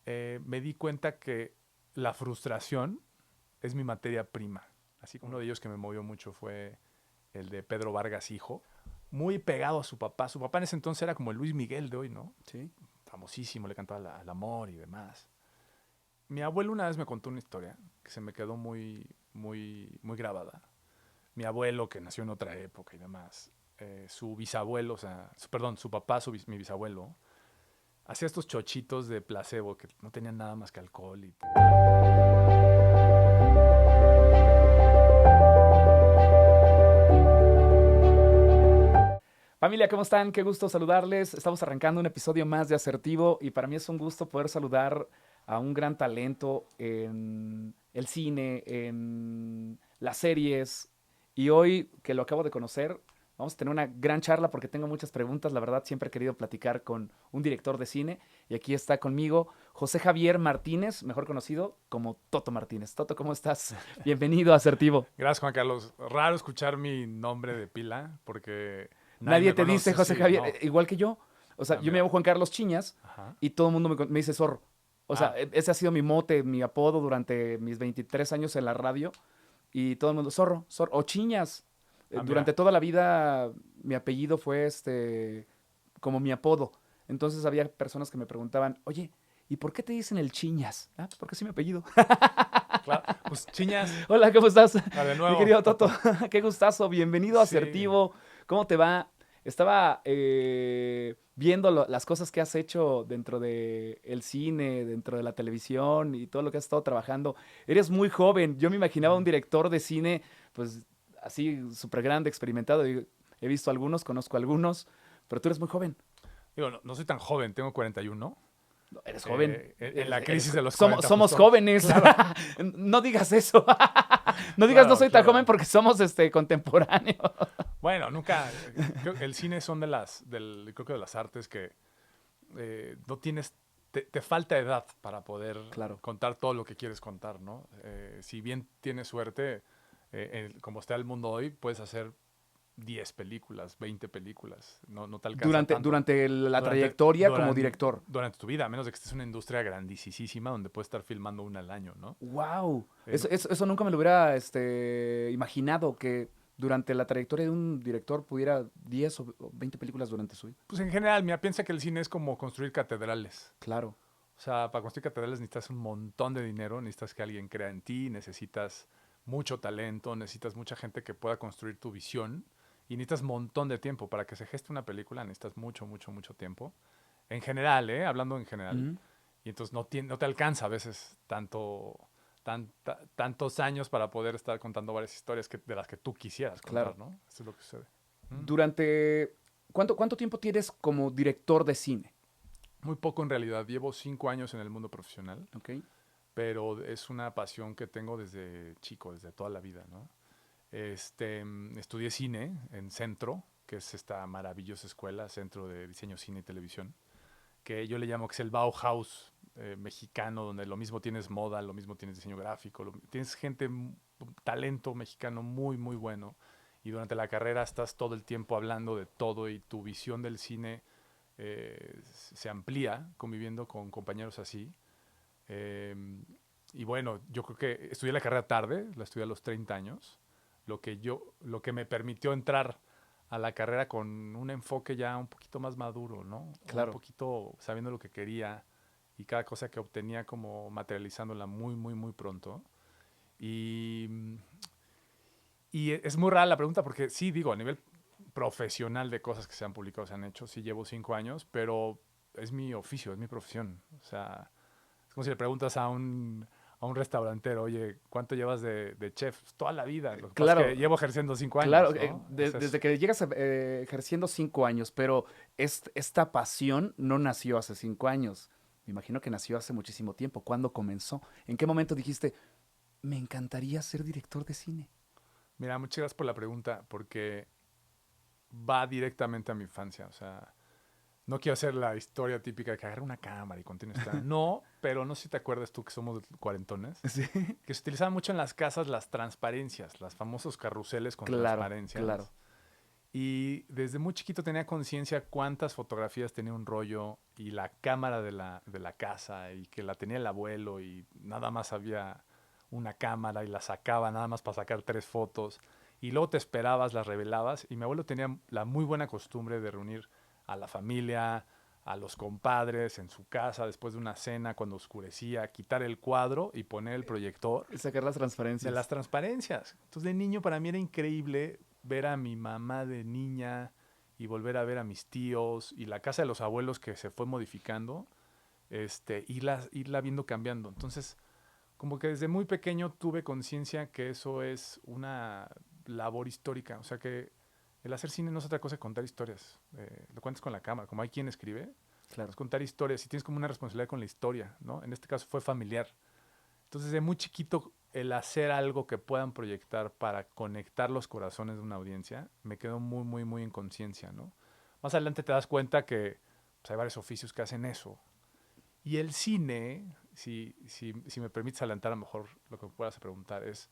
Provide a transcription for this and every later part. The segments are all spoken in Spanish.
me di cuenta que la frustración es mi materia prima. Así que uno de ellos que me movió mucho fue el de Pedro Vargas hijo, muy pegado a su papá. Su papá en ese entonces era como el Luis Miguel de hoy, ¿no? Sí. Famosísimo, le cantaba al amor y demás. Mi abuelo una vez me contó una historia que se me quedó muy grabada. Mi abuelo, que nació en otra época y demás, su bisabuelo, o sea, perdón, su papá, mi bisabuelo, hacía estos chochitos de placebo que no tenían nada más que alcohol. Familia, ¿cómo están? Qué gusto saludarles. Estamos arrancando un episodio más de Asertivo y para mí es un gusto poder saludar a un gran talento en el cine, en las series. Y hoy que lo acabo de conocer, vamos a tener una gran charla porque tengo muchas preguntas. La verdad, siempre he querido platicar con un director de cine y aquí está conmigo José Javier Martínez, mejor conocido como Toto Martínez. Toto, ¿cómo estás? Bienvenido a Asertivo. Gracias, Juan Carlos. Raro escuchar mi nombre de pila porque nadie Nadie me te dice conoce José así, Javier, no. igual que yo. O sea, Ah, yo me mira. llamo Juan Carlos Chiñas Ajá. y todo el mundo me dice zorro. O sea, Ah, ese ha sido mi mote, mi apodo durante mis 23 años en la radio. Y todo el mundo, zorro, zorro, o Chiñas. mira. Durante toda la vida mi apellido fue como mi apodo. Entonces había personas que me preguntaban, oye, ¿y por qué te dicen el Chiñas? Ah, pues porque sí mi apellido. Claro. Pues chiñas, Hola, ¿cómo estás? de Mi nuevo, querido Toto, Toto. qué gustazo, bienvenido a Sí. Asertivo. ¿Cómo te va? Estaba viendo las cosas que has hecho dentro del cine, dentro de la televisión y todo lo que has estado trabajando. Eres muy joven. Yo me imaginaba un Mm. director de cine, pues así súper grande, experimentado. He visto algunos, conozco algunos, pero tú eres muy joven. Digo, no soy tan joven, tengo 41. No, eres joven. En la crisis de los Somos, 40 somos justo. jóvenes. Claro, No digas eso. No digas no claro, soy tan joven claro. porque somos contemporáneos. Bueno, nunca. El cine son creo que de las artes que no tienes. Te falta edad para poder Claro. contar todo lo que quieres contar, ¿no? Si bien tienes suerte, como está el mundo hoy, puedes hacer 10 películas, 20 películas. No te alcanza Durante, tanto. durante la Durante, trayectoria como durante, director. durante tu vida, a menos de que estés en una industria grandísima donde puedes estar filmando una al año, ¿no? ¡Wow! No, Eso nunca me lo hubiera imaginado que durante la trayectoria de un director pudiera 10 o 20 películas durante su vida. pues en general, mira, piensa que el cine es como construir catedrales. Claro, O sea, para construir catedrales necesitas un montón de dinero, necesitas que alguien crea en ti, necesitas mucho talento, necesitas mucha gente que pueda construir tu visión y necesitas un montón de tiempo. Para que se geste una película necesitas mucho tiempo. En general, ¿eh? Hablando en general. ujú, Y entonces no te alcanza a veces tantos años para poder estar contando varias historias de las que tú quisieras contar, claro. ¿no? Eso es lo que sucede. Mm. Durante... ¿Cuánto tiempo tienes como director de cine? Muy poco en realidad. Llevo 5 años en el mundo profesional, ¿Ok? pero es una pasión que tengo desde chico, desde toda la vida, ¿no? Estudié cine en Centro, que es esta maravillosa escuela, Centro de Diseño, Cine y Televisión, que yo le llamo que es el Bauhaus mexicano, donde lo mismo tienes moda, lo mismo tienes diseño gráfico, tienes gente, talento mexicano muy bueno. Y durante la carrera estás todo el tiempo hablando de todo y tu visión del cine se amplía conviviendo con compañeros así. Eh, y bueno, yo creo que estudié la carrera tarde, la estudié a los 30 años, lo que me permitió entrar a la carrera con un enfoque ya un poquito más maduro, ¿no? Un Claro. poquito sabiendo lo que quería y cada cosa que obtenía como materializándola muy pronto. Y, y es muy rara la pregunta porque sí, digo, a nivel profesional de cosas que se han publicado, se han hecho, sí llevo 5 años, pero es mi oficio, es mi profesión. O sea, es como si le preguntas a un restaurantero, oye, ¿cuánto llevas de chef? Toda la vida. Lo que pasa es Claro, que llevo ejerciendo 5 años, claro. ¿no? Es eso. Desde que llegas ejerciendo 5 años, pero esta pasión no nació hace 5 años. Me imagino que nació hace muchísimo tiempo. ¿Cuándo comenzó? ¿En qué momento dijiste, me encantaría ser director de cine? Mira, muchas gracias por la pregunta, porque va directamente a mi infancia. O sea, no quiero hacer la historia típica de que agarra una cámara y contiene esta. No, pero no sé si te acuerdas tú que somos cuarentones, Sí. que se utilizaban mucho en las casas las transparencias, los famosos carruseles con Claro, claro. transparencias. Y desde muy chiquito tenía conciencia cuántas fotografías tenía un rollo y la cámara de la casa y que la tenía el abuelo y nada más había una cámara y la sacaba nada más para sacar 3 fotos y luego te esperabas, las revelabas y mi abuelo tenía la muy buena costumbre de reunir a la familia, a los compadres en su casa después de una cena cuando oscurecía, quitar el cuadro y poner el proyector Sacar las de las transparencias. transparencias. Entonces de niño para mí era increíble ver a mi mamá de niña y volver a ver a mis tíos y la casa de los abuelos que se fue modificando, irla viendo cambiando. Entonces, como que desde muy pequeño tuve conciencia que eso es una labor histórica. O sea que el hacer cine no es otra cosa que contar historias. Lo cuentas con la cámara, como hay quien escribe, Claro. es contar historias y tienes como una responsabilidad con la historia, ¿no? En este caso fue familiar. Entonces, de muy chiquito, el hacer algo que puedan proyectar para conectar los corazones de una audiencia, me quedó muy, muy, muy en conciencia, ¿no? Más adelante te das cuenta que pues, hay varios oficios que hacen eso. Y el cine, si me permites adelantar a lo mejor lo que me puedas preguntar, es,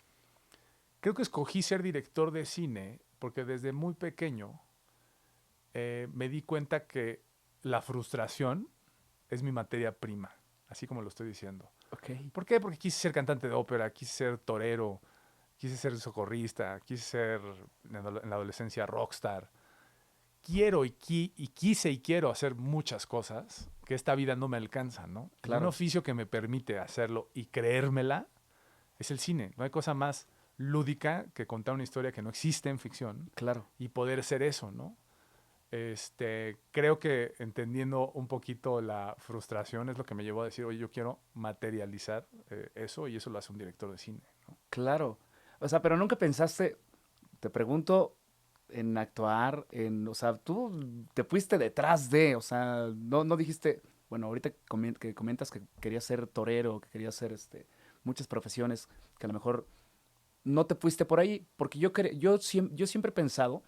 creo que escogí ser director de cine porque desde muy pequeño me di cuenta que la frustración es mi materia prima, así como lo estoy diciendo. Ok. ¿Por qué? Porque quise ser cantante de ópera, quise ser torero, quise ser socorrista, quise ser en la adolescencia rockstar. Quiero y quise y quiero hacer muchas cosas que esta vida no me alcanza, ¿no? Y un Claro, oficio que me permite hacerlo y creérmela es el cine. No hay cosa más lúdica que contar una historia que no existe en ficción claro. y poder ser eso, ¿no? Creo que entendiendo un poquito la frustración es lo que me llevó a decir, oye, yo quiero materializar eso y eso lo hace un director de cine, ¿no? Claro. O sea, pero nunca pensaste, te pregunto, en actuar, o sea, tú te fuiste detrás de, o sea, no dijiste, bueno, ahorita que comentas que querías ser torero, que querías ser, muchas profesiones, que a lo mejor no te fuiste por ahí, porque yo siempre he pensado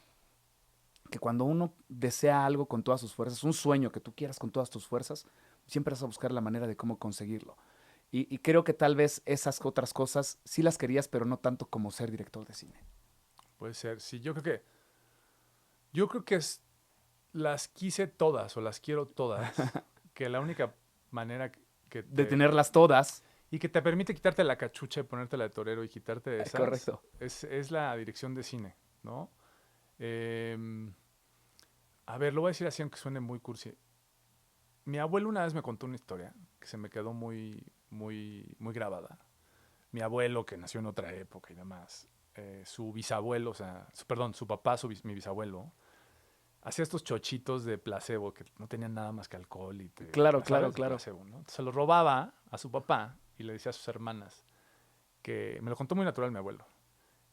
que cuando uno desea algo con todas sus fuerzas, un sueño que tú quieras con todas tus fuerzas, siempre vas a buscar la manera de cómo conseguirlo. Y creo que tal vez esas otras cosas sí las querías, pero no tanto como ser director de cine. Puede ser, sí, yo creo que las quise todas o las quiero todas, que la única manera que De te... tenerlas todas. Y que te permite quitarte la cachucha y ponértela de torero y quitarte de esas, Correcto. es la dirección de cine, ¿no? Eh, a ver, lo voy a decir así aunque suene muy cursi. Mi abuelo una vez me contó una historia que se me quedó muy, muy, muy grabada. Mi abuelo, que nació en otra época y demás, su bisabuelo, o sea, perdón, su papá, mi bisabuelo, hacía estos chochitos de placebo que no tenían nada más que alcohol y Claro, ya claro, sabes, de claro. placebo, ¿no? Se lo robaba a su papá y le decía a sus hermanas que, me lo contó muy natural mi abuelo,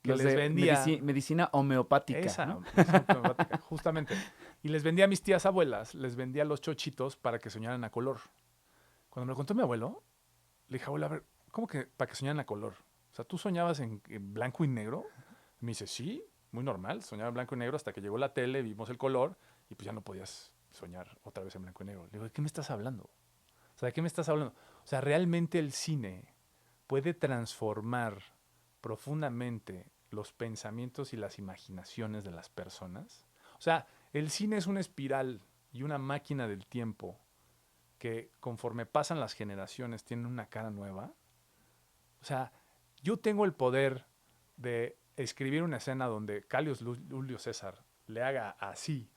que Los les de vendía medicina homeopática, esa ¿no? medicina homeopática, justamente, y les vendía a mis tías abuelas, les vendía los chochitos para que soñaran a color. Cuando me lo contó mi abuelo, le dije, abuelo, a ver, ¿cómo que para que soñaran a color? O sea, ¿tú soñabas en blanco y negro? Y me dice, sí, muy normal, soñaba en blanco y negro hasta que llegó la tele, vimos el color y pues ya no podías soñar otra vez en blanco y negro. Le digo, ¿de qué me estás hablando? O sea, ¿de qué me estás hablando? O sea, realmente el cine puede transformar profundamente los pensamientos y las imaginaciones de las personas. O sea, el cine es una espiral y una máquina del tiempo que conforme pasan las generaciones tienen una cara nueva. O sea, yo tengo el poder de escribir una escena donde Julio César le haga así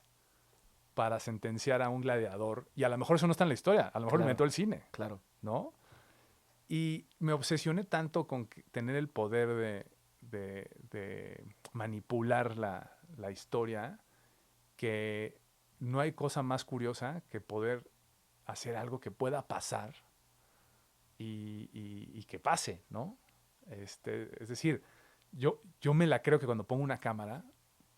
para sentenciar a un gladiador y a lo mejor eso no está en la historia, a lo mejor lo Claro, inventó el cine, claro. ¿no? Y me obsesioné tanto con tener el poder de manipular la historia que no hay cosa más curiosa que poder hacer algo que pueda pasar y que pase, ¿no? Es decir, yo me la creo que cuando pongo una cámara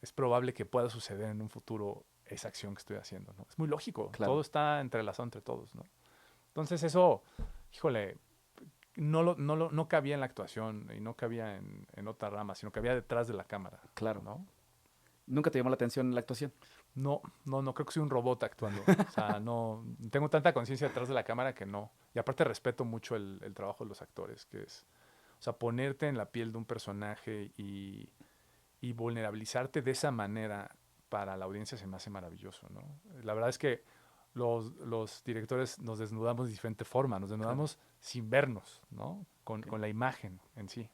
es probable que pueda suceder en un futuro esa acción que estoy haciendo, ¿no? Es muy lógico, todo Claro. está entrelazado entre todos, ¿no? Entonces eso, híjole, no cabía en la actuación y no cabía en otra rama, sino que había detrás de la cámara, Claro. ¿no? ¿Nunca te llamó la atención la actuación? No, creo que soy un robot actuando. O sea, no, tengo tanta conciencia detrás de la cámara que no. Y aparte respeto mucho el trabajo de los actores, que es, o sea, ponerte en la piel de un personaje y vulnerabilizarte de esa manera para la audiencia se me hace maravilloso, ¿no? La verdad es que los directores nos desnudamos de diferente forma, nos desnudamos sin vernos, ¿no? Ok. Con la imagen en sí.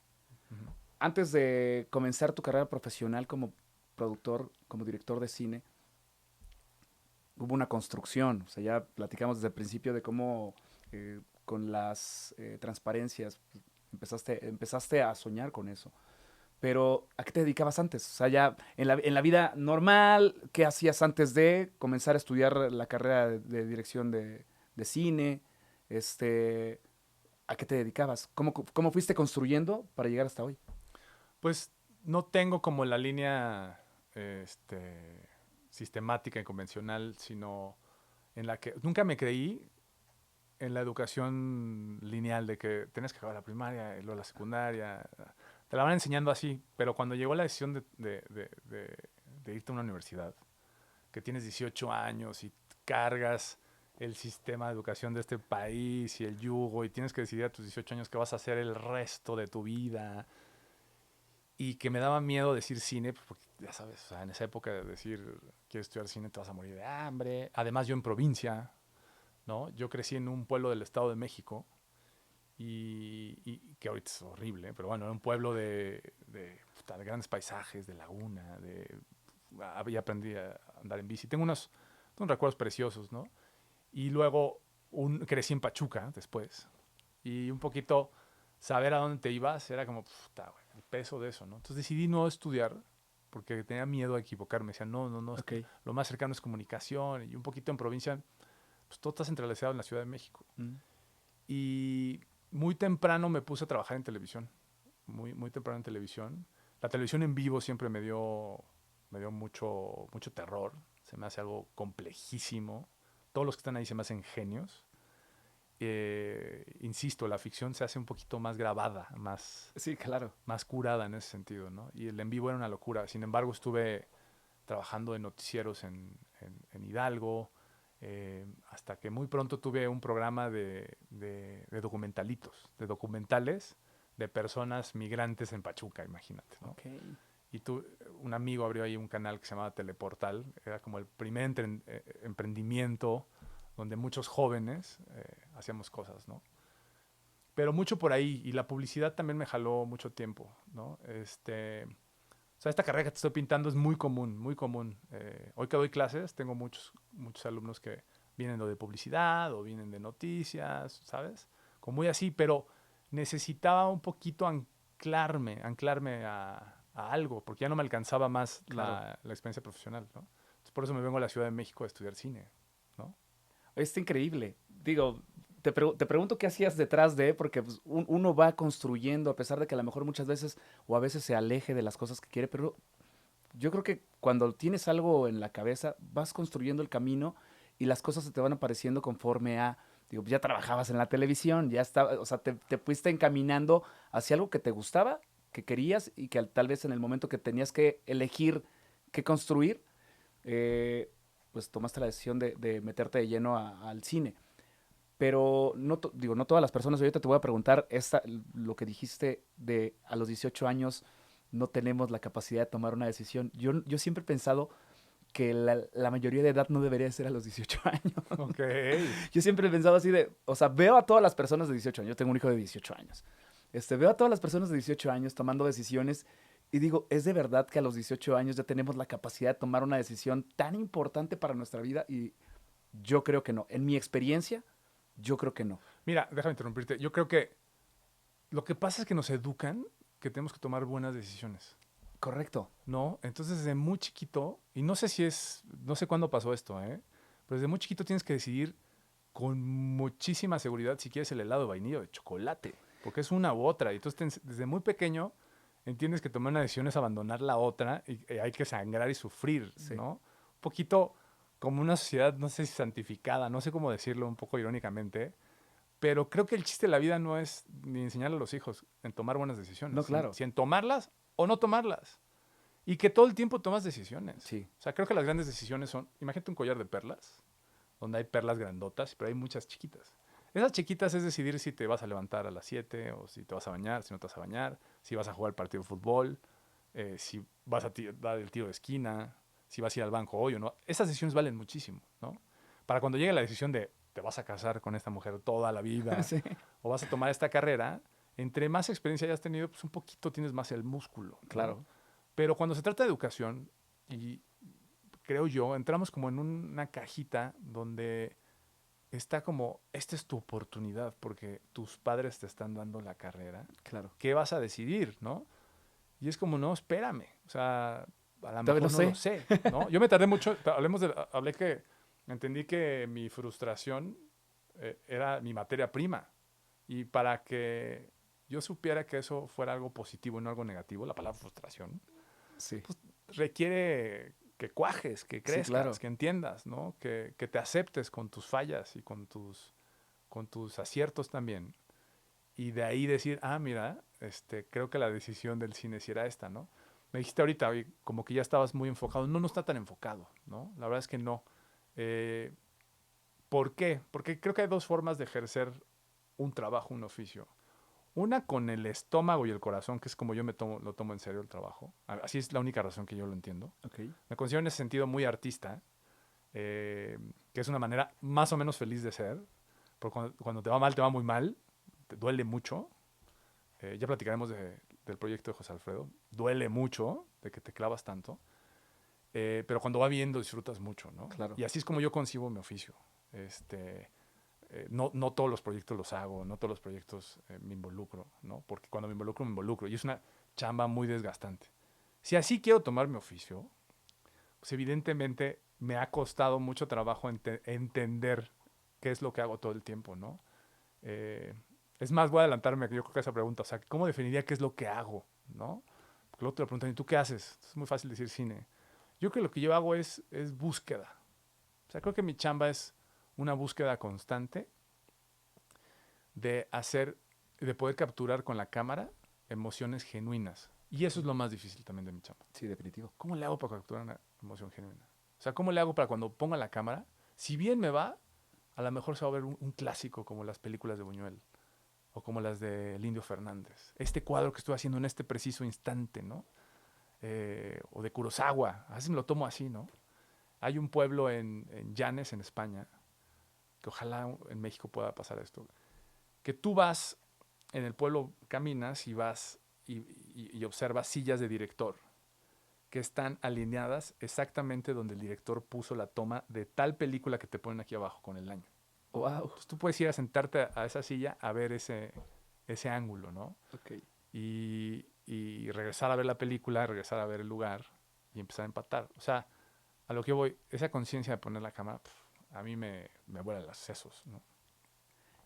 Ujú. Antes de comenzar tu carrera profesional como productor, como director de cine, hubo una construcción. O sea, ya platicamos desde el principio de cómo con las transparencias pues, empezaste a soñar con eso. Pero, ¿a qué te dedicabas antes? O sea, ya en la vida normal, ¿qué hacías antes de comenzar a estudiar la carrera de dirección de cine? Este, ¿A qué te dedicabas? ¿Cómo fuiste construyendo para llegar hasta hoy? Pues no tengo como la línea sistemática y convencional, sino en la que nunca me creí en la educación lineal de que tienes que acabar la primaria y luego la secundaria. Te la van enseñando así, pero cuando llegó la decisión de irte a una universidad, que tienes 18 años y cargas el sistema de educación de este país y el yugo y tienes que decidir a tus 18 años qué vas a hacer el resto de tu vida y que me daba miedo decir cine, pues, porque ya sabes, o sea, en esa época de decir quieres estudiar cine te vas a morir de hambre. Además yo en provincia, ¿no? Yo crecí en un pueblo del Estado de México y que ahorita es horrible, pero bueno, era un pueblo de grandes paisajes, de laguna, había aprendí a andar en bici. Tengo unos recuerdos preciosos, ¿no? Y luego crecí en Pachuca después y un poquito saber a dónde te ibas era como, puta, güey, el peso de eso, ¿no? Entonces decidí no estudiar porque tenía miedo a equivocarme. Decía, no, no, no, Ok. lo más cercano es comunicación y un poquito en provincia, pues todo está centralizado en la Ciudad de México. Mm. Y muy temprano me puse a trabajar en televisión, muy, muy temprano en televisión. La televisión en vivo siempre me dio mucho, mucho terror, se me hace algo complejísimo. Todos los que están ahí se me hacen genios. Insisto, la ficción se hace un poquito más grabada, Sí, claro. más curada en ese sentido, ¿no? Y el en vivo era una locura. Sin embargo, estuve trabajando en noticieros en Hidalgo, hasta que muy pronto tuve un programa de documentalitos, de documentales de personas migrantes en Pachuca, imagínate, ¿no? Ok. Y un amigo abrió ahí un canal que se llamaba Teleportal, era como el primer emprendimiento donde muchos jóvenes hacíamos cosas, ¿no? Pero mucho por ahí, y la publicidad también me jaló mucho tiempo, ¿no? O sea, esta carrera que te estoy pintando es muy común, muy común. Hoy que doy clases, tengo muchos alumnos que vienen de publicidad o vienen de noticias, ¿sabes? Como muy así, pero necesitaba un poquito anclarme a algo, porque ya no me alcanzaba más Claro. la experiencia profesional, ¿no? Entonces, por eso me vengo a la Ciudad de México a estudiar cine, ¿no? Está increíble. Digo, te pregunto qué hacías detrás de, porque pues, uno va construyendo, a pesar de que a lo mejor muchas veces o a veces se aleje de las cosas que quiere, pero yo creo que cuando tienes algo en la cabeza, vas construyendo el camino y las cosas se te van apareciendo conforme a, digo, ya trabajabas en la televisión, ya estaba, o sea, te fuiste encaminando hacia algo que te gustaba, que querías y que tal vez en el momento que tenías que elegir qué construir, eh, pues tomaste la decisión de meterte de lleno al cine. Pero no, digo, no todas las personas, ahorita te voy a preguntar lo que dijiste de a los 18 años no tenemos la capacidad de tomar una decisión. Yo siempre he pensado que la mayoría de edad no debería ser a los 18 años. Ok. Yo siempre he pensado así de, o sea, veo a todas las personas de 18 años, yo tengo un hijo de 18 años, veo a todas las personas de 18 años tomando decisiones y digo, ¿es de verdad que a los 18 años ya tenemos la capacidad de tomar una decisión tan importante para nuestra vida? Y yo creo que no. En mi experiencia, yo creo que no. Mira, déjame interrumpirte. Yo creo que lo que pasa es que nos educan que tenemos que tomar buenas decisiones. Correcto. ¿No? Entonces desde muy chiquito, y no sé si no sé cuándo pasó esto, ¿eh? Pero desde muy chiquito tienes que decidir con muchísima seguridad si quieres el helado de vainilla o de chocolate, porque es una u otra. Y entonces desde muy pequeño entiendes que tomar una decisión es abandonar la otra y hay que sangrar y sufrir, Sí. ¿no? Un poquito como una sociedad, no sé si santificada, no sé cómo decirlo un poco irónicamente, pero creo que el chiste de la vida no es ni enseñarle a los hijos en tomar buenas decisiones, No, claro. si en tomarlas o no tomarlas. Y que todo el tiempo tomas decisiones. Sí. O sea, creo que las grandes decisiones son, imagínate un collar de perlas, donde hay perlas grandotas, pero hay muchas chiquitas. Esas chiquitas es decidir si te vas a levantar a las 7 o si te vas a bañar, si no te vas a bañar, si vas a jugar el partido de fútbol, si vas a dar el tiro de esquina, si vas a ir al banco hoy o no. Esas decisiones valen muchísimo, ¿no? Para cuando llegue la decisión de te vas a casar con esta mujer toda la vida Sí, o vas a tomar esta carrera, entre más experiencia hayas tenido, pues un poquito tienes más el músculo, ¿no? claro. Pero cuando se trata de educación, y creo yo, entramos como en una cajita donde está como, esta es tu oportunidad porque tus padres te están dando la carrera. Claro. ¿Qué vas a decidir, no? Y es como, no, espérame. O sea, a lo Todavía no mejor no lo sé. sé, ¿no? Yo me tardé mucho, hablé que, entendí que mi frustración era mi materia prima. Y para que yo supiera que eso fuera algo positivo y no algo negativo, la palabra frustración, Sí, pues requiere que cuajes, que sí, crezcas, claro. que entiendas, ¿no? Que te aceptes con tus fallas y con tus aciertos también. Y de ahí decir, ah, mira, creo que la decisión del cine sí era esta, ¿no? Me dijiste ahorita, oye, como que ya estabas muy enfocado. No, no está tan enfocado, ¿no? La verdad es que no. Eh, ¿Por qué? Porque creo que hay dos formas de ejercer un trabajo, un oficio. Una con el estómago y el corazón, que es como yo lo tomo en serio el trabajo. Así es la única razón que yo lo entiendo. Ok. Me considero en ese sentido muy artista, que es una manera más o menos feliz de ser. Porque cuando te va mal, te va muy mal, te duele mucho. Ya platicaremos del proyecto de José Alfredo. Duele mucho de que te clavas tanto. Pero cuando va bien, lo disfrutas mucho, ¿no? Claro. Y así es como yo concibo mi oficio. No, no todos los proyectos los hago, no todos los proyectos me involucro, ¿no? Porque cuando me involucro, me involucro. Y es una chamba muy desgastante. Si así quiero tomar mi oficio, pues evidentemente me ha costado mucho trabajo entender qué es lo que hago todo el tiempo, ¿no? Eh, es más, voy a adelantarme, yo creo que esa pregunta, o sea, ¿cómo definiría qué es lo que hago, ¿no? Porque luego te lo preguntan, ¿y tú qué haces? Es muy fácil decir cine. Yo creo que lo que yo hago es búsqueda. O sea, creo que mi chamba es una búsqueda constante de hacer, de poder capturar con la cámara emociones genuinas. Y eso es lo más difícil también de mi chamba. Sí, definitivo. ¿Cómo le hago para capturar una emoción genuina? O sea, ¿cómo le hago para cuando ponga la cámara, si bien me va, a lo mejor se va a ver un clásico como las películas de Buñuel o como las de El Indio Fernández? Este cuadro que estoy haciendo en este preciso instante, ¿no? O de Kurosawa, a veces me lo tomo así, ¿no? Hay un pueblo en Llanes, en España, que ojalá en México pueda pasar esto, que tú vas en el pueblo, caminas y vas y observas sillas de director que están alineadas exactamente donde el director puso la toma de tal película que te ponen aquí abajo con el año. Wow. Entonces tú puedes ir a sentarte a esa silla a ver ese ángulo, ¿no? Ok. Y regresar a ver la película, regresar a ver el lugar y empezar a empatar. O sea, a lo que voy, esa conciencia de poner la cámara, a mí me vuelan los sesos, ¿no?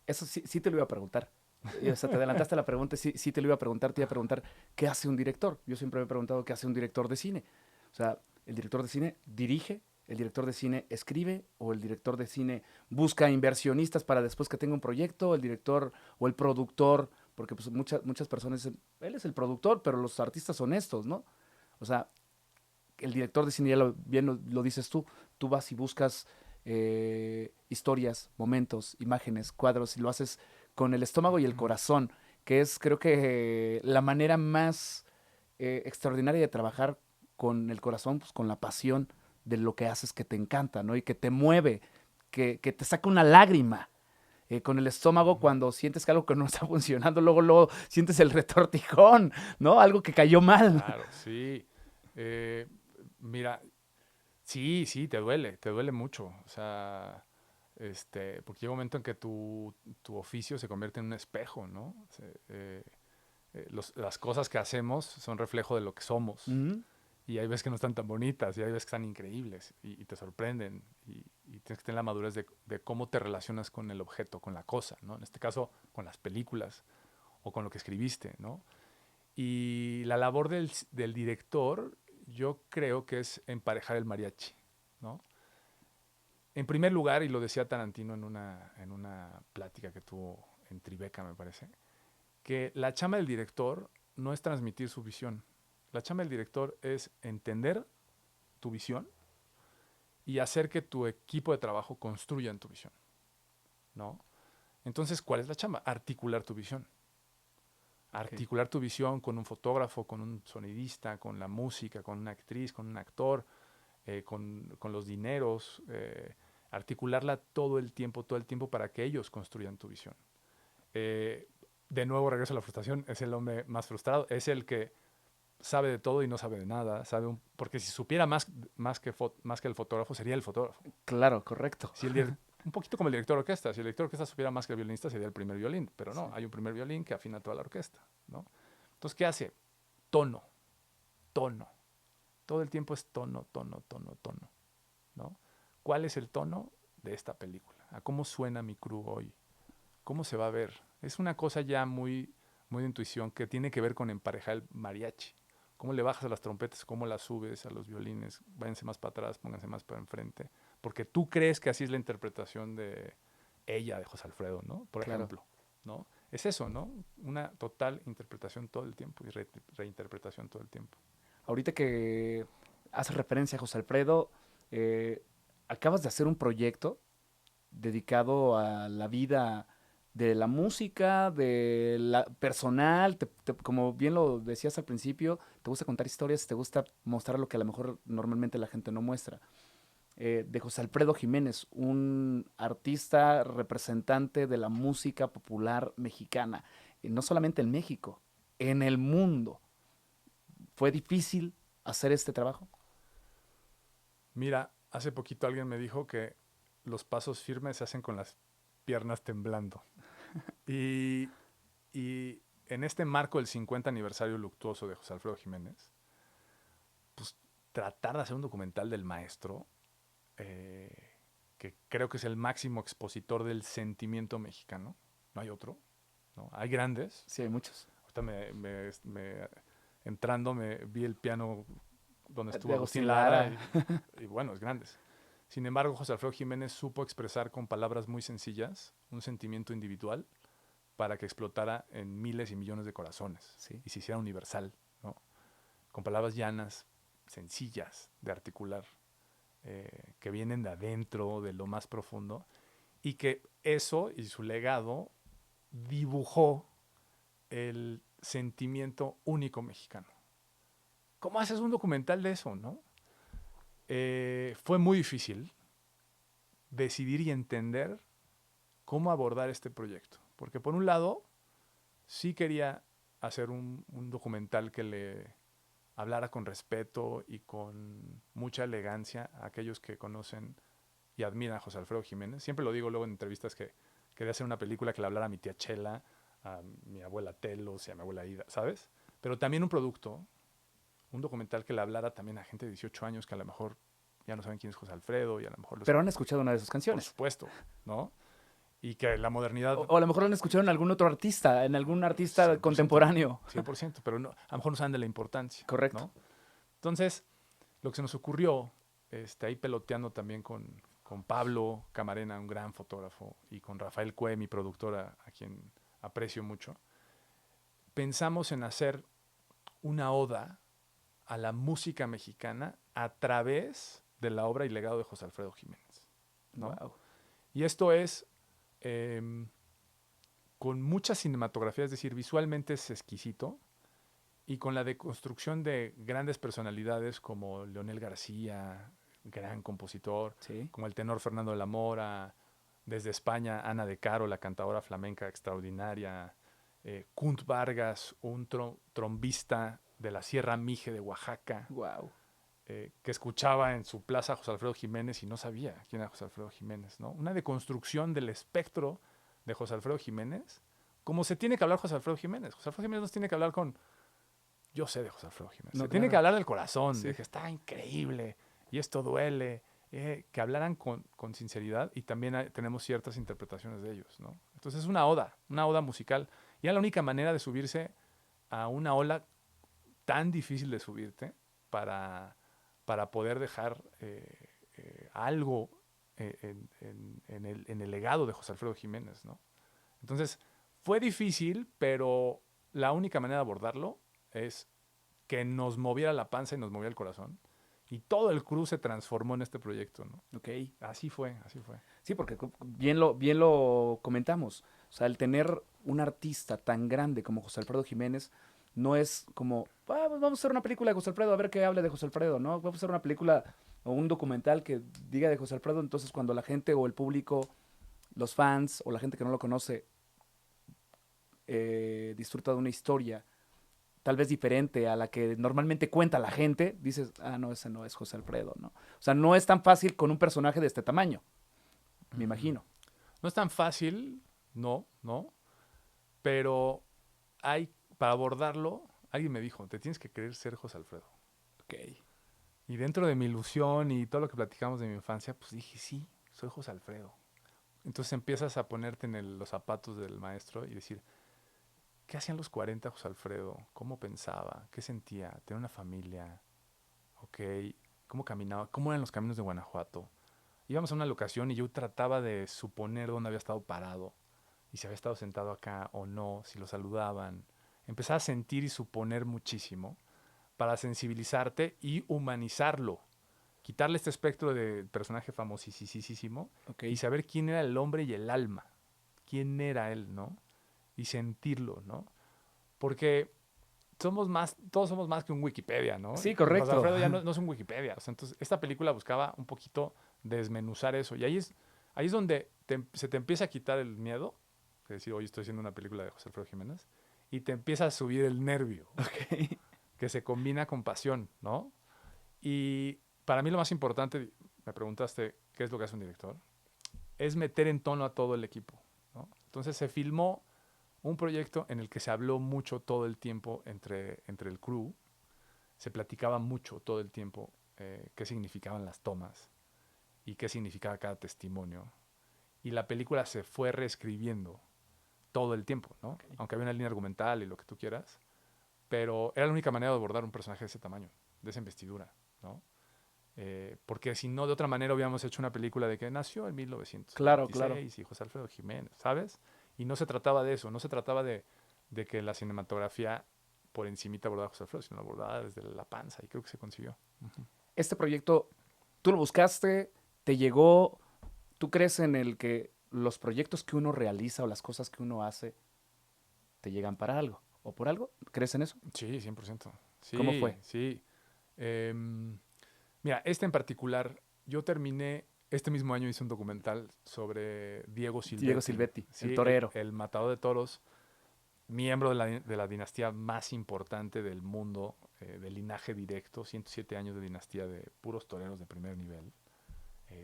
Eso sí, sí te lo iba a preguntar. O sea, te adelantaste a la pregunta, sí, sí te lo iba a preguntar, te iba a preguntar, ¿qué hace un director? Yo siempre me he preguntado qué hace un director de cine. O sea, el director de cine dirige, el director de cine escribe, o el director de cine busca inversionistas para después que tenga un proyecto, el director o el productor, porque pues muchas personas dicen, él es el productor, pero los artistas son estos, ¿no? O sea, el director de cine, ya bien lo dices tú vas y buscas historias, momentos, imágenes, cuadros, y lo haces con el estómago y el Mm. corazón, que es creo que la manera más extraordinaria de trabajar con el corazón, pues con la pasión de lo que haces que te encanta, ¿no? Y que te mueve, que te saca una lágrima. Con el estómago, Ujú. cuando sientes que algo que no está funcionando, luego sientes el retortijón, ¿no? Algo que cayó mal. Claro, sí. Eh, Mira, sí, sí, te duele mucho. O sea, porque llega un momento en que tu oficio se convierte en un espejo, ¿no? Las cosas que hacemos son reflejo de lo que somos. Ujú. Y hay veces que no están tan bonitas, y hay veces que están increíbles, y te sorprenden. Y tienes que tener la madurez de cómo te relacionas con el objeto, con la cosa, ¿no? En este caso, con las películas o con lo que escribiste, ¿no? Y la labor del director, yo creo que es emparejar el mariachi, ¿no? En primer lugar, y lo decía Tarantino en una plática que tuvo en Tribeca, me parece, que la chama del director no es transmitir su visión. La chama del director es entender tu visión y hacer que tu equipo de trabajo construya en tu visión, ¿no? Entonces, ¿cuál es la chamba? Articular tu visión. Ok. Articular tu visión con un fotógrafo, con un sonidista, con la música, con una actriz, con un actor, con los dineros, articularla todo el tiempo para que ellos construyan tu visión. De nuevo regreso a la frustración, es el hombre más frustrado, es el que sabe de todo y no sabe de nada, porque si supiera más que el fotógrafo, sería el fotógrafo. Claro, correcto. Si un poquito como el director de orquesta, si el director de orquesta supiera más que el violinista, sería el primer violín, pero no, hay un primer violín que afina toda la orquesta, ¿no? Entonces, ¿qué hace? Tono. Todo el tiempo es tono, ¿no? ¿Cuál es el tono de esta película? ¿A cómo suena mi crew hoy? ¿Cómo se va a ver? Es una cosa ya muy, muy de intuición que tiene que ver con emparejar el mariachi. ¿Cómo le bajas a las trompetas? ¿Cómo las subes a los violines? Váyanse más para atrás, pónganse más para enfrente. Porque tú crees que así es la interpretación de ella, de José Alfredo, ¿no? Por ejemplo, ¿no? Es eso, ¿no? Una total interpretación todo el tiempo y reinterpretación todo el tiempo. Ahorita que haces referencia a José Alfredo, acabas de hacer un proyecto dedicado a la vida de la música, de la personal, como bien lo decías al principio, te gusta contar historias, te gusta mostrar lo que a lo mejor normalmente la gente no muestra. De José Alfredo Jiménez, un artista representante de la música popular mexicana, no solamente en México, en el mundo. ¿Fue difícil hacer este trabajo? Mira, hace poquito alguien me dijo que los pasos firmes se hacen con las piernas temblando. Y, y en este marco del 50 aniversario luctuoso de José Alfredo Jiménez, pues tratar de hacer un documental del maestro, que creo que es el máximo expositor del sentimiento mexicano, no hay otro, ¿no? Hay grandes. Sí, hay muchos. Ahorita entrando me vi el piano donde estuvo De Agustín Lara y bueno, es grandes. Sin embargo, José Alfredo Jiménez supo expresar con palabras muy sencillas un sentimiento individual para que explotara en miles y millones de corazones, sí, y se hiciera universal, ¿no? Con palabras llanas, sencillas de articular, que vienen de adentro, de lo más profundo, y que eso y su legado dibujó el sentimiento único mexicano. ¿Cómo haces un documental de eso, no? Fue muy difícil decidir y entender cómo abordar este proyecto. Porque por un lado, sí quería hacer un documental que le hablara con respeto y con mucha elegancia a aquellos que conocen y admiran a José Alfredo Jiménez. Siempre lo digo luego en entrevistas que quería hacer una película que le hablara a mi tía Chela, a mi abuela Telos y a mi abuela Ida, ¿sabes? Pero también un documental que le hablara también a gente de 18 años que a lo mejor ya no saben quién es José Alfredo y a lo mejor... Pero han escuchado una de sus Por canciones. supuesto, ¿no? Y que la modernidad... O a lo mejor lo han escuchado en algún otro artista, en algún artista 100%, contemporáneo. 100%, pero no, a lo mejor no saben de la importancia. Correcto. ¿No? Entonces, lo que se nos ocurrió, ahí peloteando también con Pablo Camarena, un gran fotógrafo, y con Rafael Cue, mi productora, a quien aprecio mucho, pensamos en hacer una oda a la música mexicana a través de la obra y legado de José Alfredo Jiménez, ¿no? Wow. Y esto es con mucha cinematografía, es decir, visualmente es exquisito, y con la deconstrucción de grandes personalidades como Leonel García, gran compositor, Sí. como el tenor Fernando de la Mora, desde España Ana de Caro, la cantadora flamenca extraordinaria, Kunt Vargas, un trombista de la Sierra Mije de Oaxaca, Wow. que escuchaba en su plaza a José Alfredo Jiménez y no sabía quién era José Alfredo Jiménez, ¿no? Una deconstrucción del espectro de José Alfredo Jiménez, como se tiene que hablar José Alfredo Jiménez. José Alfredo Jiménez nos tiene que hablar con... Yo sé de José Alfredo Jiménez. No, se claro. tiene que hablar del corazón, Sí. de que está increíble y esto duele. Que hablaran con sinceridad, y también tenemos ciertas interpretaciones de ellos, ¿no? Entonces es una oda musical. Y era la única manera de subirse a una ola tan difícil de subirte para poder dejar algo en el legado de José Alfredo Jiménez, ¿no? Entonces, fue difícil, pero la única manera de abordarlo es que nos moviera la panza y nos moviera el corazón. Y todo el crew se transformó en este proyecto, ¿no? Ok. Así fue, así fue. Sí, porque bien lo comentamos. O sea, el tener un artista tan grande como José Alfredo Jiménez no es como, pues vamos a hacer una película de José Alfredo, a ver qué hable de José Alfredo, ¿no? Vamos a hacer una película o un documental que diga de José Alfredo, entonces cuando la gente o el público, los fans o la gente que no lo conoce, disfruta de una historia tal vez diferente a la que normalmente cuenta la gente, dices, ah, no, ese no es José Alfredo, ¿no? O sea, no es tan fácil con un personaje de este tamaño, me Ujú. imagino. No es tan fácil, no, no, pero hay, para abordarlo, alguien me dijo, te tienes que querer ser José Alfredo. Ok. Y dentro de mi ilusión y todo lo que platicamos de mi infancia, pues dije, sí, soy José Alfredo. Entonces empiezas a ponerte en los zapatos del maestro y decir, ¿qué hacían los 40 José Alfredo? ¿Cómo pensaba? ¿Qué sentía? ¿Tener una familia? ¿Ok? ¿Cómo caminaba? ¿Cómo eran los caminos de Guanajuato? Íbamos a una locación y yo trataba de suponer dónde había estado parado y si había estado sentado acá o no, si lo saludaban. Empezaba a sentir y suponer muchísimo para sensibilizarte y humanizarlo. Quitarle este espectro de personaje famosísimo Ok. y saber quién era el hombre y el alma. Quién era él, ¿no? Y sentirlo, ¿no? Porque todos somos más que un Wikipedia, ¿no? Sí, Y José correcto. Alfredo ya no es un Wikipedia. O sea, entonces, esta película buscaba un poquito desmenuzar eso. Y ahí es donde se te empieza a quitar el miedo, que decir, hoy estoy haciendo una película de José Alfredo Jiménez, y te empieza a subir el nervio, Ok. que se combina con pasión, ¿no? Y para mí lo más importante, me preguntaste, ¿qué es lo que hace un director? Es meter en tono a todo el equipo, ¿no? Entonces se filmó un proyecto en el que se habló mucho todo el tiempo entre el crew, se platicaba mucho todo el tiempo qué significaban las tomas y qué significaba cada testimonio. Y la película se fue reescribiendo todo el tiempo, ¿no? Ok. Aunque había una línea argumental y lo que tú quieras, pero era la única manera de abordar un personaje de ese tamaño, de esa investidura, ¿no? Porque si no, de otra manera hubiéramos hecho una película de que nació en Claro, claro. 1926 y José Alfredo Jiménez, ¿sabes? Y no se trataba de eso, no se trataba de que la cinematografía por encimita abordaba a José Alfredo, sino abordaba desde la panza y creo que se consiguió. Ujú. Este proyecto, tú lo buscaste, te llegó, ¿tú crees en el que los proyectos que uno realiza o las cosas que uno hace te llegan para algo o por algo? ¿Crees en eso? Sí, 100%. ¿Cómo Sí, fue? sí. Em, Mira, este en particular, yo terminé, este mismo año hice un documental sobre Diego Diego Silvetti, Silvetti, el sí, torero. el matador de toros, miembro de la dinastía más importante del mundo, de linaje directo, 107 años de dinastía de puros toreros de primer nivel,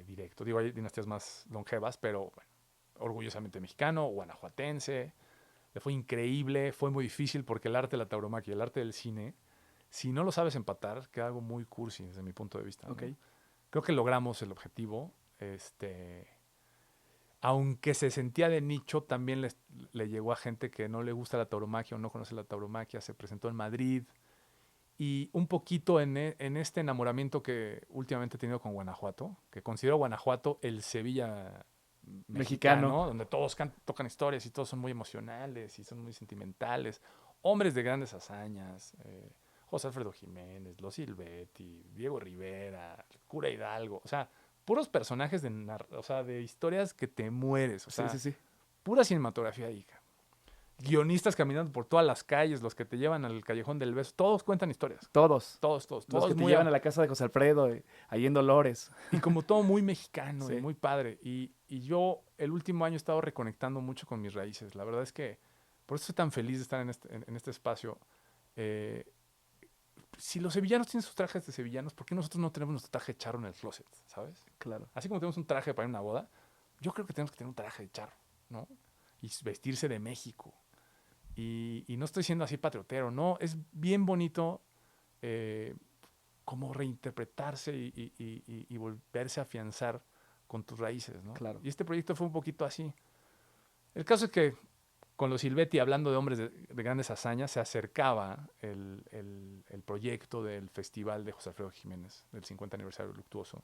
directo. Digo, hay dinastías más longevas, pero bueno, orgullosamente mexicano, guanajuatense. Le fue increíble, fue muy difícil porque el arte de la tauromaquia, el arte del cine, si no lo sabes empatar, queda algo muy cursi desde mi punto de vista, Ok, ¿no? Creo que logramos el objetivo. Aunque se sentía de nicho, también le llegó a gente que no le gusta la tauromaquia o no conoce la tauromaquia. Se presentó en Madrid y un poquito en este enamoramiento que últimamente he tenido con Guanajuato, que considero Guanajuato el Sevilla mexicano. mexicano, donde todos tocan historias y todos son muy emocionales y son muy sentimentales. Hombres de grandes hazañas, José Alfredo Jiménez, Los Silvetti, Diego Rivera, Cura Hidalgo, o sea, puros personajes o sea, de historias que te mueres, o Sí, sí, sea, sí. pura cinematografía ahí. Guionistas caminando por todas las calles, los que te llevan al Callejón del Beso, todos cuentan historias. Todos. Todos, todos, Los todos que te muy... llevan a la casa de José Alfredo, ahí en Dolores. Y como todo muy mexicano y Sí, muy padre. Y yo el último año he estado reconectando mucho con mis raíces. La verdad es que por eso estoy tan feliz de estar en este espacio. Eh, si los sevillanos tienen sus trajes de sevillanos, ¿por qué nosotros no tenemos nuestro traje de charro en el closet? ¿Sabes? claro. Así como tenemos un traje para ir a una boda, yo creo que tenemos que tener un traje de charro, ¿no? Y vestirse de México. Y no estoy siendo así patriotero, no. Es bien bonito eh, como reinterpretarse y volverse a afianzar con tus raíces, ¿no? Claro. Y este proyecto fue un poquito así. El caso es que con los Silvetti, hablando de hombres de grandes hazañas, se acercaba el proyecto del Festival de José Alfredo Jiménez, del 50 aniversario luctuoso,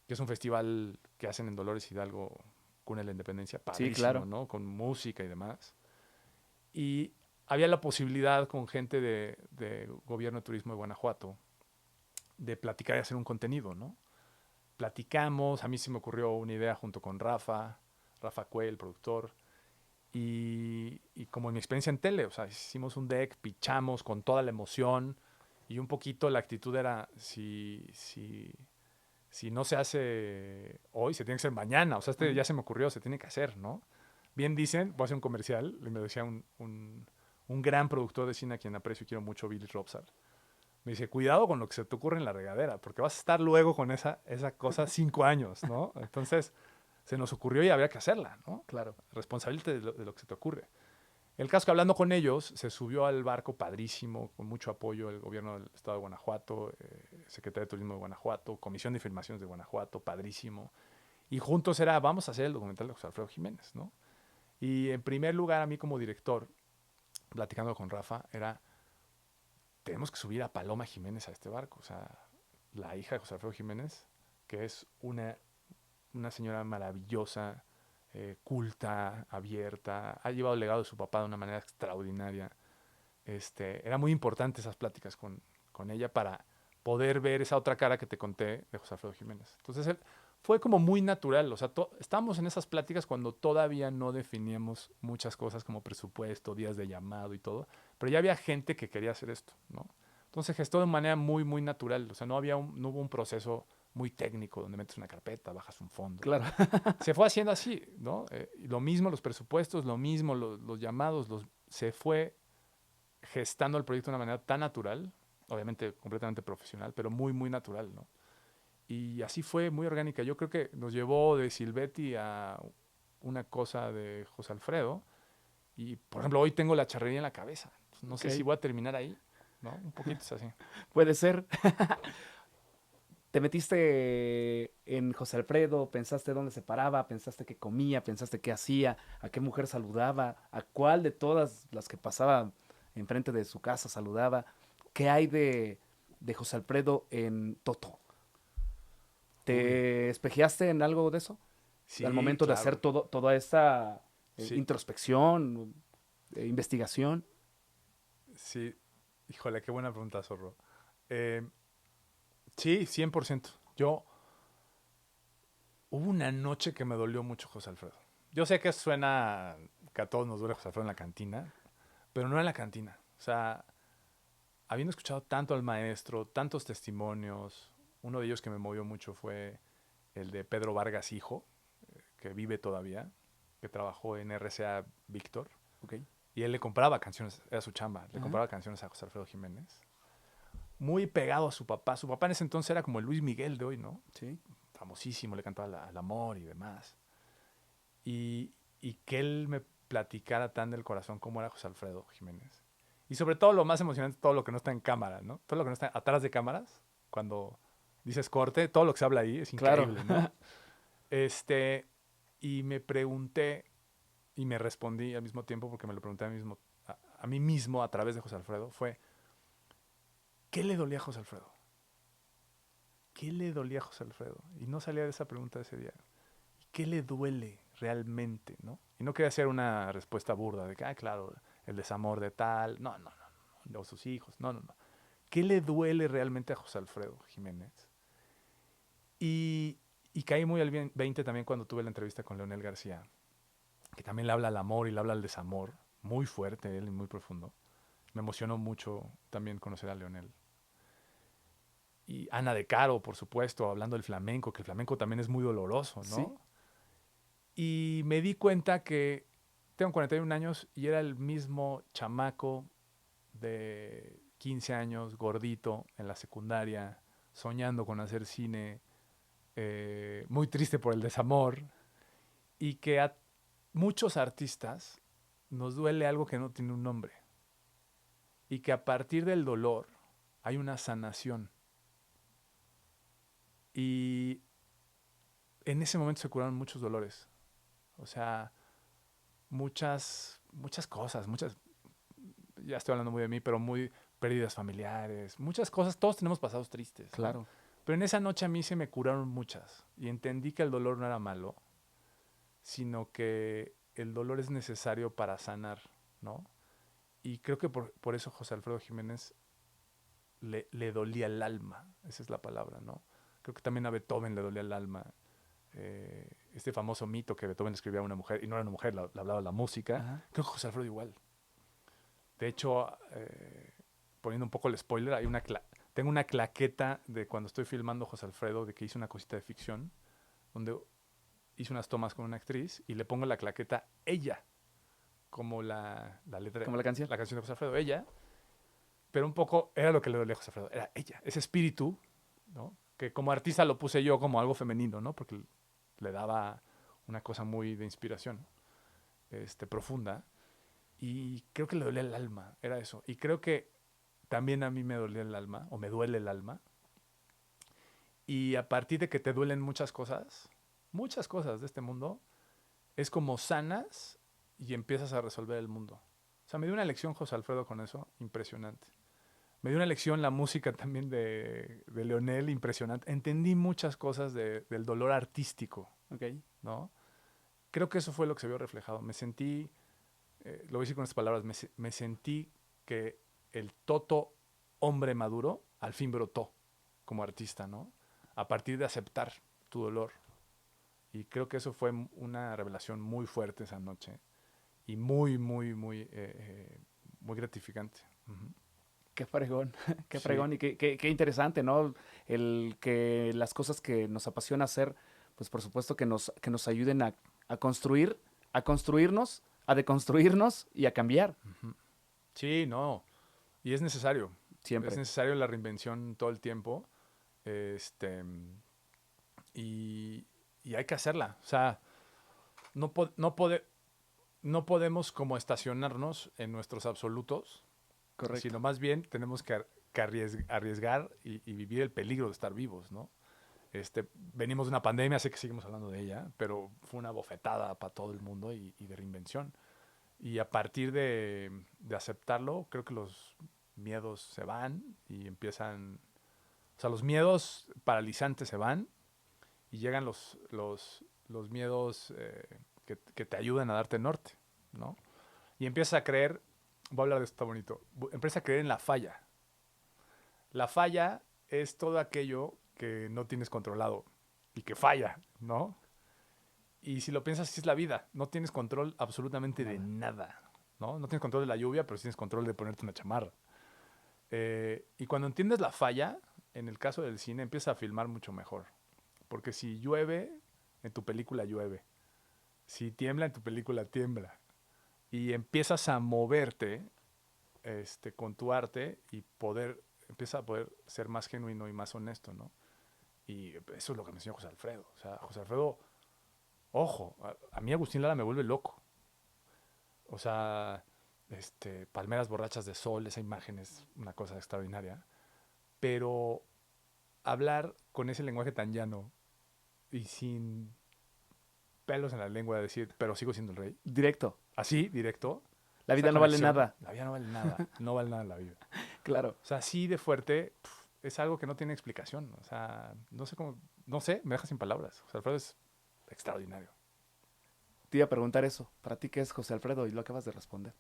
que es un festival que hacen en Dolores Hidalgo, Cuna de la Independencia, Sí, padrísimo, claro. ¿no? Con música y demás. Y había la posibilidad con gente de Gobierno de Turismo de Guanajuato de platicar y hacer un contenido, ¿no? Platicamos, a mí se me ocurrió una idea junto con Rafa Cue, el productor, y como en mi experiencia en tele, o sea, hicimos un deck, pichamos con toda la emoción y un poquito la actitud era, si si no se hace hoy, se tiene que hacer mañana. O sea, ya se me ocurrió, se tiene que hacer, ¿no? Bien dicen, voy a hacer un comercial, y me decía un gran productor de cine a quien aprecio y quiero mucho, Billy Robsar. Me dice, cuidado con lo que se te ocurre en la regadera, porque vas a estar luego con esa cosa 5 años, ¿no? Entonces, se nos ocurrió y habría que hacerla, ¿no? Claro. Responsabilízate de lo que se te ocurre. El caso que hablando con ellos, se subió al barco padrísimo, con mucho apoyo el gobierno del estado de Guanajuato, Secretaría de Turismo de Guanajuato, Comisión de Filmaciones de Guanajuato, padrísimo. Y juntos era, vamos a hacer el documental de José Alfredo Jiménez, ¿no? Y en primer lugar, a mí como director, platicando con Rafa, era, tenemos que subir a Paloma Jiménez a este barco. O sea, la hija de José Alfredo Jiménez, que es una señora maravillosa, culta, abierta, ha llevado el legado de su papá de una manera extraordinaria. Era muy importante esas pláticas con ella para poder ver esa otra cara que te conté de José Alfredo Jiménez. Entonces fue como muy natural, o sea, estábamos en esas pláticas cuando todavía no definíamos muchas cosas como presupuesto, días de llamado y todo, pero ya había gente que quería hacer esto, ¿no? Entonces gestó de manera muy, muy natural, o sea, no hubo un proceso muy técnico donde metes una carpeta, bajas un fondo. Claro. Se fue haciendo así, ¿no? Lo mismo los presupuestos, lo mismo los llamados, se fue gestando el proyecto de una manera tan natural, obviamente completamente profesional, pero muy, muy natural, ¿no? Y así fue muy orgánica. Yo creo que nos llevó de Silvetti a una cosa de José Alfredo. Y, por ejemplo, hoy tengo la charrería en la cabeza. No sé si voy a terminar ahí, ¿no? Un poquito es así. Puede ser. Te metiste en José Alfredo, pensaste dónde se paraba, pensaste qué comía, pensaste qué hacía, a qué mujer saludaba, a cuál de todas las que pasaba enfrente de su casa saludaba. ¿Qué hay de José Alfredo en Toto? Uy, ¿Te espejeaste en algo de eso? Al sí, momento de hacer claro. toda esta Sí, introspección, investigación. sí. Híjole, qué buena pregunta, Zorro. Eh, sí, 100%. Hubo una noche que me dolió mucho José Alfredo. Yo sé que suena que a todos nos duele José Alfredo en la cantina, pero no en la cantina. O sea, habiendo escuchado tanto al maestro, tantos testimonios, uno de ellos que me movió mucho fue el de Pedro Vargas Hijo, que vive todavía, que trabajó en RCA Víctor, Ok. y él le compraba canciones, era su chamba, le Ajá. compraba canciones a José Alfredo Jiménez. Muy pegado a su papá. Su papá en ese entonces era como el Luis Miguel de hoy, ¿no? Sí. Famosísimo, le cantaba al amor y demás. Y que él me platicara tan del corazón como era José Alfredo Jiménez. Y sobre todo lo más emocionante, todo lo que no está en cámara, ¿no? Todo lo que no está atrás de cámaras, cuando dices corte, todo lo que se habla ahí es Claro. increíble, ¿no? Este, y me pregunté, y me respondí al mismo tiempo, porque me lo pregunté a mí mismo a través de José Alfredo, fue, ¿qué le dolía a José Alfredo? ¿Qué le dolía a José Alfredo? Y no salía de esa pregunta ese día. ¿Qué le duele realmente, no? Y no quería hacer una respuesta burda de que, ah, claro, el desamor de tal. No, no, no, no. O sus hijos. No, no, no. ¿Qué le duele realmente a José Alfredo Jiménez? Y, y caí muy al 20 también cuando tuve la entrevista con Leonel García, que también le habla al amor y le habla al desamor, muy fuerte él y muy profundo. Me emocionó mucho también conocer a Leonel. Y Ana de Caro, por supuesto, hablando del flamenco, que el flamenco también es muy doloroso, Sí. ¿no? Y me di cuenta que tengo 41 años y era el mismo chamaco de 15 años, gordito, en la secundaria, soñando con hacer cine, muy triste por el desamor, y que a muchos artistas nos duele algo que no tiene un nombre, y que a partir del dolor hay una sanación. Y en ese momento se curaron muchos dolores, o sea, muchas cosas, ya estoy hablando muy de mí, pero muy pérdidas familiares, muchas cosas, todos tenemos pasados tristes, ¿no? Claro. Pero en esa noche a mí se me curaron muchas y entendí que el dolor no era malo, sino que el dolor es necesario para sanar, ¿no? Y creo que por eso José Alfredo Jiménez le dolía el alma, esa es la palabra, ¿no? Creo que también a Beethoven le dolía el alma. Este famoso mito que Beethoven escribía a una mujer, y no era una mujer, le hablaba la música, Ajá. creo que José Alfredo igual. De hecho, poniendo un poco el spoiler, Tengo una claqueta de cuando estoy filmando José Alfredo, de que hice una cosita de ficción, donde hice unas tomas con una actriz y le pongo la claqueta ella, como la letra, Como la canción. la canción de José Alfredo, ella, pero un poco era lo que le dolía a José Alfredo, era ella, ese espíritu, ¿no? Que como artista lo puse yo como algo femenino, ¿no? Porque le daba una cosa muy de inspiración, profunda, y creo que le dolía el alma, era eso. Y creo que también a mí me dolía el alma, o me duele el alma, y a partir de que te duelen muchas cosas de este mundo, es como sanas y empiezas a resolver el mundo. O sea, me dio una lección José Alfredo con eso, impresionante. Me dio una lección la música también de Leonel, impresionante. Entendí muchas cosas del dolor artístico, Ok. ¿no? Creo que eso fue lo que se vio reflejado. Me sentí, lo voy a decir con estas palabras, me sentí que el Toto hombre maduro al fin brotó como artista, ¿no? A partir de aceptar tu dolor. Y creo que eso fue una revelación muy fuerte esa noche y muy gratificante. Ujú. Qué fregón, qué Sí, fregón y qué interesante, ¿no? El que las cosas que nos apasiona hacer, pues por supuesto que nos ayuden a construir, a construirnos, a deconstruirnos y a cambiar ujú. Sí, no. Y es necesario. Es siempre. necesario la reinvención todo el tiempo. Este, y, y hay que hacerla. O sea, no, no podemos como estacionarnos en nuestros absolutos, Correcto. sino más bien tenemos que arriesgar y vivir el peligro de estar vivos, ¿no? Venimos de una pandemia, sé que seguimos hablando de ella, pero fue una bofetada para todo el mundo y de reinvención. Y a partir de aceptarlo, creo que los miedos se van y empiezan, o sea, los miedos paralizantes se van y llegan los miedos que te ayudan a darte norte, ¿no? Y empiezas a creer, voy a hablar de esto bonito, empiezas a creer en la falla. La falla es todo aquello que no tienes controlado y que falla, ¿no? Y si lo piensas, así es la vida. No tienes control absolutamente de Nada. nada, ¿no? No tienes control de la lluvia, pero sí tienes control de ponerte una chamarra. Y cuando entiendes la falla, en el caso del cine, empiezas a filmar mucho mejor. Porque si llueve, en tu película llueve. Si tiembla, en tu película tiembla. Y empiezas a moverte con tu arte y empieza a poder ser más genuino y más honesto, ¿no? Y eso es lo que me enseñó José Alfredo. O sea, José Alfredo, ojo, a mí Agustín Lara me vuelve loco. O sea, palmeras borrachas de sol, esa imagen es una cosa extraordinaria. Pero hablar con ese lenguaje tan llano y sin pelos en la lengua de decir, pero sigo siendo el rey. Directo. Así, directo. La Esa vida no vale conexión, nada. la vida no vale nada. No vale nada en la vida. Claro. O sea, así de fuerte, es algo que no tiene explicación. O sea, no sé cómo, no sé, me deja sin palabras. O sea, Alfredo es extraordinario. Te iba a preguntar eso. ¿Para ti qué es José Alfredo? Y lo acabas de responder.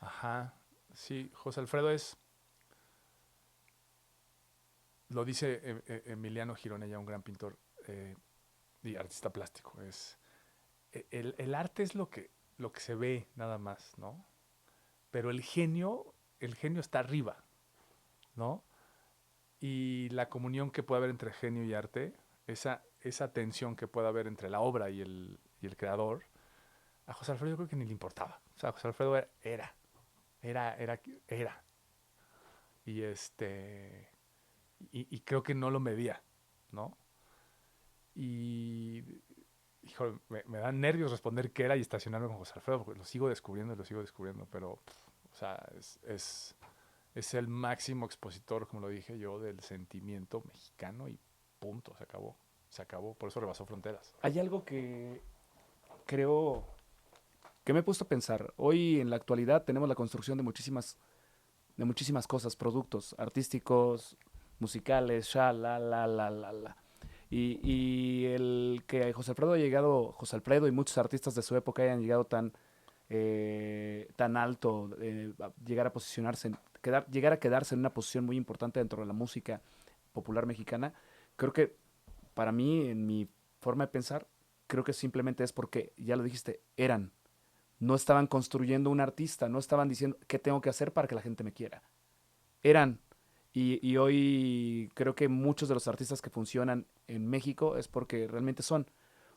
Ajá. Sí, José Alfredo es, lo dice Emiliano Gironella, un gran pintor y artista plástico. El arte es lo que se ve nada más, ¿no? Pero el genio está arriba, ¿no? Y la comunión que puede haber entre genio y arte, esa tensión que puede haber entre la obra y el creador, a José Alfredo yo creo que ni le importaba. O sea, José Alfredo era. Y y creo que no lo medía, ¿no? Y, híjole, me dan nervios responder qué era y estacionarme con José Alfredo, porque lo sigo descubriendo y lo sigo descubriendo, pero, o sea, es el máximo expositor, como lo dije yo, del sentimiento mexicano y punto, se acabó, por eso rebasó fronteras. Hay algo que creo que me he puesto a pensar. Hoy en la actualidad tenemos la construcción de muchísimas cosas, productos artísticos, musicales, la. Y el que José Alfredo haya llegado, José Alfredo y muchos artistas de su época hayan llegado tan alto, llegar a posicionarse, llegar a quedarse en una posición muy importante dentro de la música popular mexicana, creo que para mí, en mi forma de pensar, creo que simplemente es porque, ya lo dijiste, no estaban construyendo un artista, no estaban diciendo qué tengo que hacer para que la gente me quiera. Eran. Y hoy creo que muchos de los artistas que funcionan en México es porque realmente son,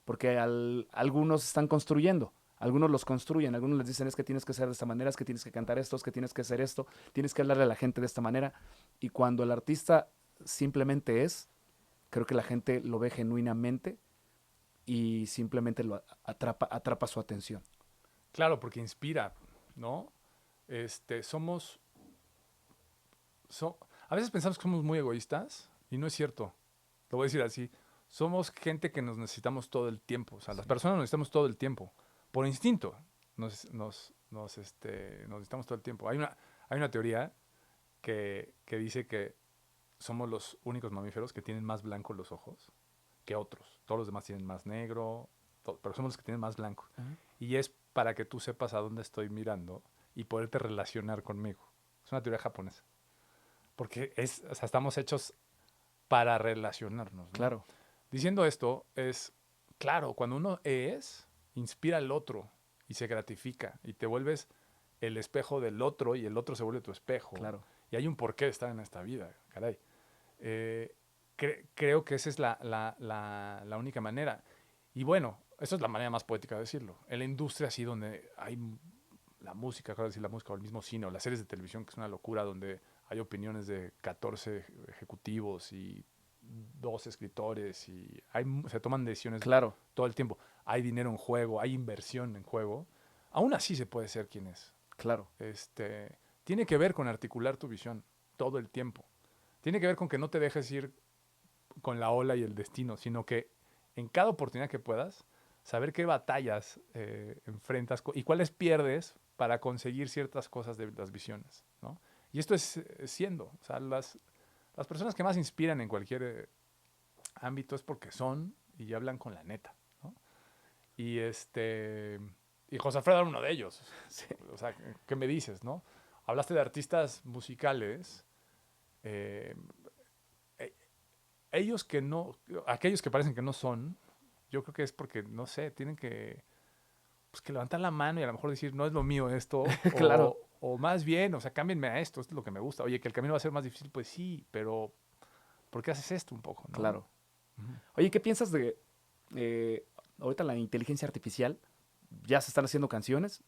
porque algunos están construyendo, algunos los construyen, algunos les dicen es que tienes que ser de esta manera, es que tienes que cantar esto, es que tienes que hacer esto, tienes que hablarle a la gente de esta manera. Y cuando el artista simplemente es, creo que la gente lo ve genuinamente y simplemente lo atrapa su atención. Claro, porque inspira, ¿no? Somos, so- a veces pensamos que somos muy egoístas y no es cierto. Lo voy a decir así. Somos gente que nos necesitamos todo el tiempo. O sea, las Sí. personas nos necesitamos todo el tiempo. Por instinto, nos necesitamos todo el tiempo. Hay una teoría que dice que somos los únicos mamíferos que tienen más blancos los ojos que otros. Todos los demás tienen más negro, pero somos los que tienen más blanco. Ajá. Y es para que tú sepas a dónde estoy mirando y poderte relacionar conmigo. Es una teoría japonesa. Porque o sea, estamos hechos para relacionarnos, ¿no? Claro, Diciendo esto, claro, cuando uno inspira al otro y se gratifica y te vuelves el espejo del otro y el otro se vuelve tu espejo. claro. Y hay un porqué de estar en esta vida, caray. Eh, creo que esa es la única manera. Y bueno, esa es la manera más poética de decirlo. En la industria así donde hay la música, acabo de decir la música, o el mismo cine, o las series de televisión, que es una locura, donde hay opiniones de 14 ejecutivos y 2 escritores, y se toman decisiones Claro, todo el tiempo. Hay dinero en juego, hay inversión en juego. Aún así se puede ser quien es. claro. Tiene que ver con articular tu visión todo el tiempo. Tiene que ver con que no te dejes ir con la ola y el destino, sino que en cada oportunidad que puedas, saber qué batallas enfrentas y cuáles pierdes para conseguir ciertas cosas de las visiones, ¿no? Y esto es siendo, o sea, las personas que más inspiran en cualquier ámbito es porque son y hablan con la neta, ¿no? Y y José Alfredo era uno de ellos. Sí. O sea, ¿qué me dices, no? Hablaste de artistas musicales, eh, eh, ellos que no, aquellos que parecen que no son, yo creo que es porque, no sé, tienen pues, que levantar la mano y a lo mejor decir, no es lo mío esto, Claro, o más bien, o sea, cámbienme a esto es lo que me gusta. Oye, que el camino va a ser más difícil, pues sí, pero ¿por qué haces esto un poco, no? claro. Ujú. Oye, ¿qué piensas de ahorita la inteligencia artificial? Ya se están haciendo canciones,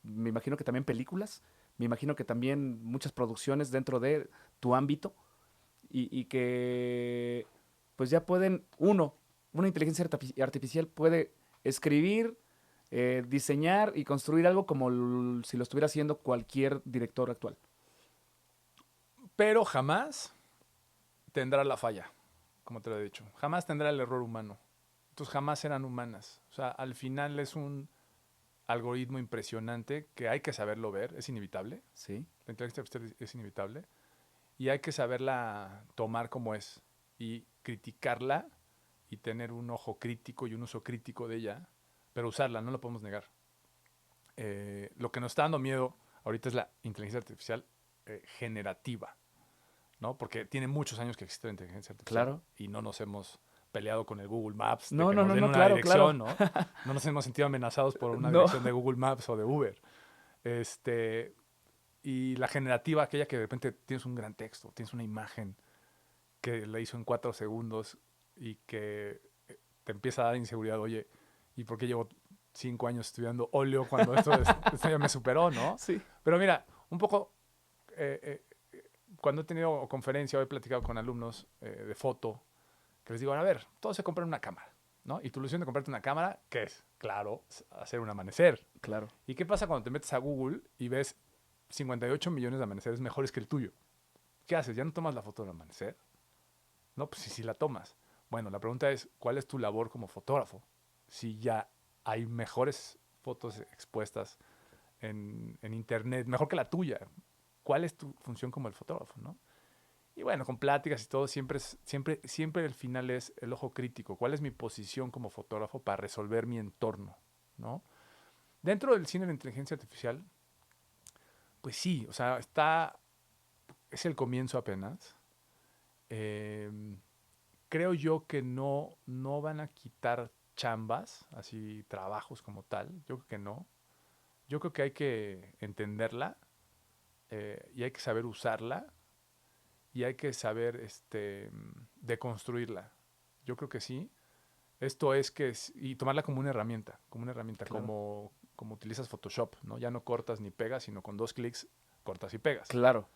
me imagino que también películas, me imagino que también muchas producciones dentro de tu ámbito y que pues ya pueden, una inteligencia artificial puede escribir, diseñar y construir algo como si lo estuviera haciendo cualquier director actual. Pero jamás tendrá la falla, como te lo he dicho. Jamás tendrá el error humano. Entonces jamás serán humanas. O sea, al final es un algoritmo impresionante que hay que saberlo ver, es inevitable. Sí, La inteligencia artificial es inevitable. Y hay que saberla tomar como es y criticarla y tener un ojo crítico y un uso crítico de ella, pero usarla, no lo podemos negar. Lo que nos está dando miedo ahorita es la inteligencia artificial generativa, ¿no? Porque tiene muchos años que existe la inteligencia artificial claro. y no nos hemos peleado con el Google Maps de No, que no, nos no, den no, una claro, claro. dirección, ¿no? No nos hemos sentido amenazados por una No, dirección de Google Maps o de Uber. Este, y la generativa, aquella que de repente tienes un gran texto, tienes una imagen que la hizo en 4 segundos y que te empieza a dar inseguridad, oye, ¿y por qué llevo 5 años estudiando óleo cuando esto ya me superó, ¿no? sí, Pero mira, un poco, cuando he tenido conferencia o he platicado con alumnos de foto, que les digo, a ver, todos se compran una cámara, ¿no? Y tu ilusión de comprarte una cámara, ¿qué es? Claro, hacer un amanecer. claro. ¿Y qué pasa cuando te metes a Google y ves 58 millones de amaneceres mejores que el tuyo? ¿Qué haces? ¿Ya no tomas la foto del amanecer? No, pues sí la tomas. Bueno, la pregunta es, ¿cuál es tu labor como fotógrafo? Si ya hay mejores fotos expuestas en internet, mejor que la tuya, ¿cuál es tu función como el fotógrafo, no? Y bueno, con pláticas y todo, siempre el final es el ojo crítico. ¿Cuál es mi posición como fotógrafo para resolver mi entorno, no? Dentro del cine de inteligencia artificial, pues sí, o sea, es el comienzo apenas. Eh, creo yo que no van a quitar chambas, así trabajos como tal. Yo creo que no. Yo creo que hay que entenderla y hay que saber usarla y hay que saber deconstruirla. Yo creo que sí. Esto es y tomarla como una herramienta, Claro. como utilizas Photoshop, ¿no? Ya no cortas ni pegas, sino con 2 clics cortas y pegas. Claro,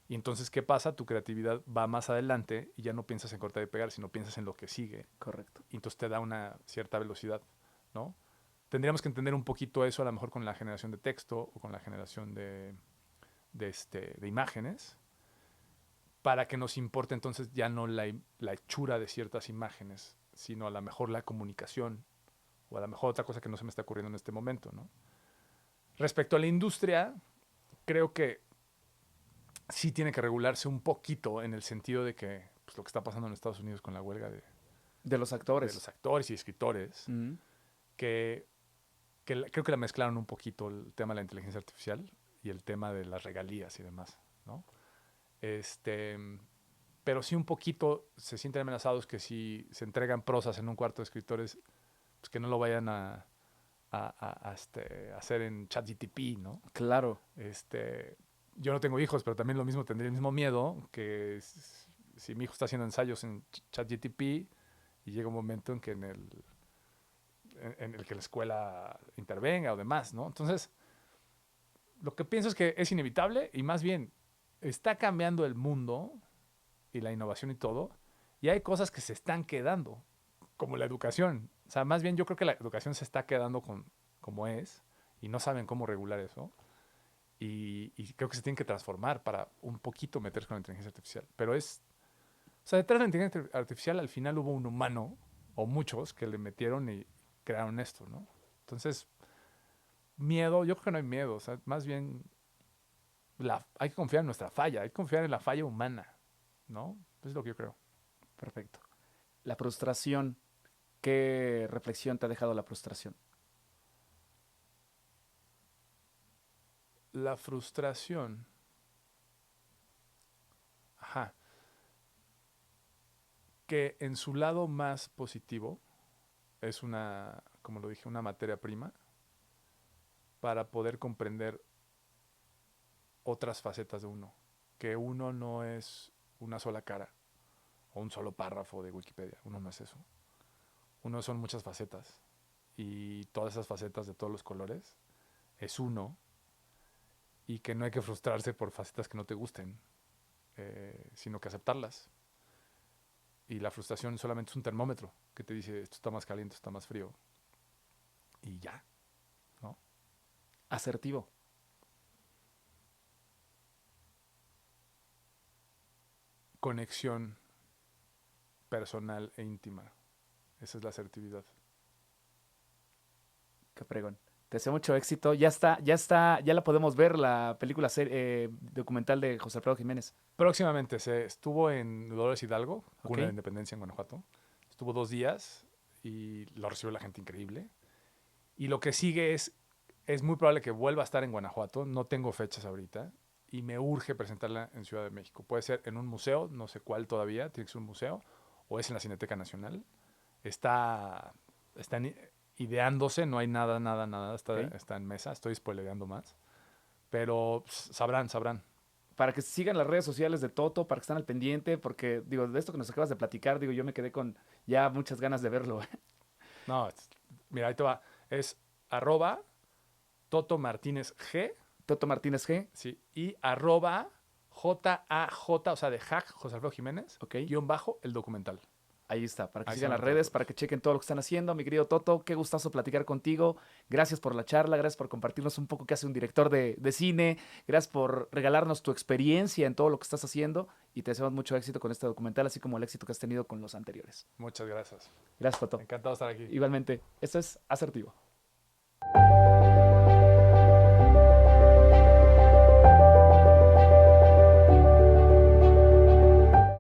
Y entonces, ¿qué pasa? Tu creatividad va más adelante y ya no piensas en cortar y pegar, sino piensas en lo que sigue. correcto. Y entonces te da una cierta velocidad, ¿no? Tendríamos que entender un poquito eso a lo mejor con la generación de texto o con la generación de imágenes, para que nos importe entonces ya no la hechura de ciertas imágenes, sino a lo mejor la comunicación o a lo mejor otra cosa que no se me está ocurriendo en este momento, ¿no? Respecto a la industria, creo que sí tiene que regularse un poquito en el sentido de que pues, lo que está pasando en Estados Unidos con la huelga De los de actores. los actores y escritores, Mm, que, creo que la mezclaron un poquito el tema de la inteligencia artificial y el tema de las regalías y demás, ¿no? Este, pero sí un poquito se sienten amenazados que si se entregan prosas en un cuarto de escritores, pues que no lo vayan a hacer en ChatGPT, ¿no? claro, Yo no tengo hijos, pero también lo mismo tendría el mismo miedo que si mi hijo está haciendo ensayos en ChatGPT y llega un momento en el que la escuela intervenga o demás, ¿no? Entonces, lo que pienso es que es inevitable y más bien está cambiando el mundo y la innovación y todo, y hay cosas que se están quedando, como la educación. O sea, más bien yo creo que la educación se está quedando como es y no saben cómo regular eso. Y creo que se tienen que transformar para un poquito meterse con la inteligencia artificial. Pero o sea, detrás de la inteligencia artificial al final hubo un humano, o muchos, que le metieron y crearon esto, ¿no? Entonces, miedo, yo creo que no hay miedo. O sea, más bien hay que confiar en nuestra falla, hay que confiar en la falla humana, ¿no? Eso es lo que yo creo. perfecto. La frustración, ¿qué reflexión te ha dejado la frustración? La frustración, ajá, que en su lado más positivo es como lo dije, una materia prima para poder comprender otras facetas de uno. Que uno no es una sola cara o un solo párrafo de Wikipedia. Uno no es eso. Uno son muchas facetas. Y todas esas facetas de todos los colores es uno. Y que no hay que frustrarse por facetas que no te gusten, sino que aceptarlas. Y la frustración solamente es un termómetro que te dice esto está más caliente, esto está más frío. Y ya, ¿no? Asertivo. Conexión personal e íntima. Esa es la asertividad. Qué fregón. Te deseo mucho éxito. Ya la podemos ver, la película documental de José Alfredo Jiménez. Próximamente se estuvo en Dolores Hidalgo, Ok, Cuna de la Independencia en Guanajuato. Estuvo 2 días y lo recibió la gente increíble. Y lo que sigue es muy probable que vuelva a estar en Guanajuato. No tengo fechas ahorita. Y me urge presentarla en Ciudad de México. Puede ser en un museo, no sé cuál todavía, tiene que ser un museo, o es en la Cineteca Nacional. Está ideándose, no hay nada, nada, nada, ok. está en mesa, estoy spoilereando más. Pero sabrán. Para que sigan las redes sociales de Toto, para que estén al pendiente, porque, digo, de esto que nos acabas de platicar, digo, yo me quedé con ya muchas ganas de verlo. No, mira, ahí te va. Es arroba Toto Martínez G, Toto Martínez G. sí, y arroba JAJ, o sea, de hack, José Alfredo Jiménez, Ok. guión bajo, el documental. Ahí está, para que Ahí se sigan van a las encontrar redes, para todos. que chequen todo lo que están haciendo. Mi querido Toto, qué gustazo platicar contigo. Gracias por la charla, gracias por compartirnos un poco qué hace un director de cine, gracias por regalarnos tu experiencia en todo lo que estás haciendo y te deseamos mucho éxito con este documental, así como el éxito que has tenido con los anteriores. Muchas gracias. Gracias, Toto. Encantado de estar aquí. Igualmente, esto es Asertivo.